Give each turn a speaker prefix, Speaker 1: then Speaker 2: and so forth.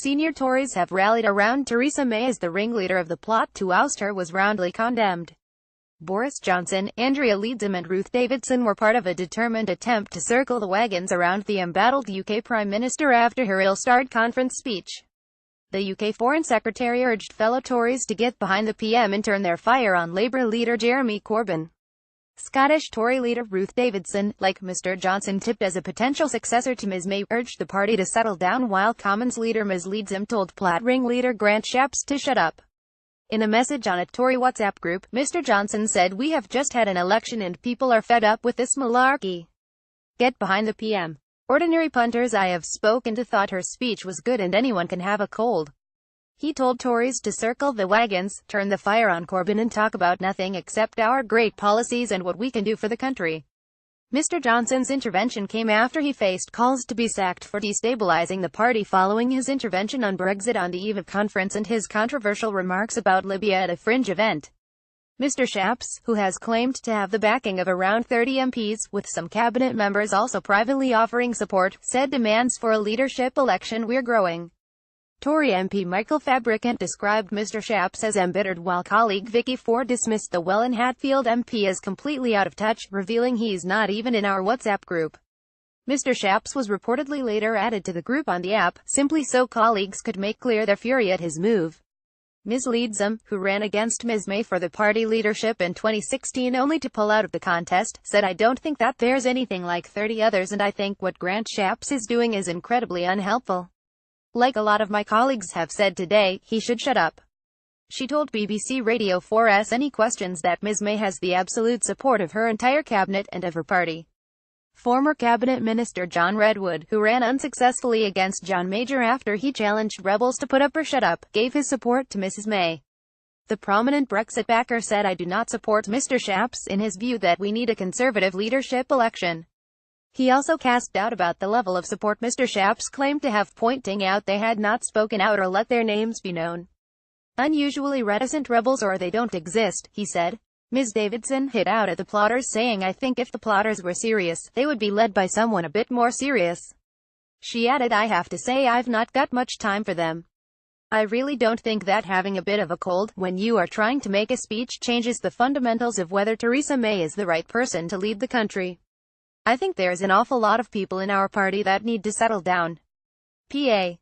Speaker 1: senior Tories have rallied around Theresa May as the ringleader of the plot to oust her was roundly condemned. Boris Johnson, Andrea Leadsom and Ruth Davidson were part of a determined attempt to circle the wagons around the embattled UK Prime Minister after her ill-starred conference speech. The UK Foreign Secretary urged fellow Tories to get behind the PM and turn their fire on Labour leader Jeremy Corbyn. Scottish Tory leader Ruth Davidson, like Mr Johnson tipped as a potential successor to Ms May, urged the party to settle down, while Commons leader Ms Leadsom told Plaid ringleader Grant Shapps to shut up. In a message on a Tory WhatsApp group, Mr Johnson said, "We have just had an election and people are fed up with this malarkey. Get behind the PM. Ordinary punters I have spoken to thought her speech was good and anyone can have a cold." He told Tories to circle the wagons, turn the fire on Corbyn and talk about nothing except our great policies and what we can do for the country. Mr Johnson's intervention came after he faced calls to be sacked for destabilizing the party following his intervention on Brexit on the eve of conference and his controversial remarks about Libya at a fringe event. Mr Shapps, who has claimed to have the backing of around 30 MPs, with some cabinet members also privately offering support, said demands for a leadership election were growing. Tory MP Michael Fabricant described Mr Shapps as embittered, while colleague Vicky Ford dismissed the Welwyn Hatfield MP as completely out of touch, revealing he's not even in our WhatsApp group. Mr Shapps was reportedly later added to the group on the app, simply so colleagues could make clear their fury at his move. Ms Leadsom, who ran against Ms May for the party leadership in 2016 only to pull out of the contest, said, "I don't think that there's anything like 30 others and I think what Grant Shapps is doing is incredibly unhelpful. Like a lot of my colleagues have said today, he should shut up." She told BBC Radio 4's any questions that Ms May has the absolute support of her entire cabinet and of her party. Former cabinet minister John Redwood, who ran unsuccessfully against John Major after he challenged rebels to put up or shut up, gave his support to Mrs May. The prominent Brexit backer said, "I do not support Mr Shapps in his view that we need a Conservative leadership election." He also cast doubt about the level of support Mr Shapps claimed to have, pointing out they had not spoken out or let their names be known. "Unusually reticent rebels, or they don't exist," he said. Ms Davidson hit out at the plotters, saying, "I think if the plotters were serious, they would be led by someone a bit more serious." She added, "I have to say I've not got much time for them. I really don't think that having a bit of a cold, when you are trying to make a speech, changes the fundamentals of whether Theresa May is the right person to lead the country. I think there's an awful lot of people in our party that need to settle down." PA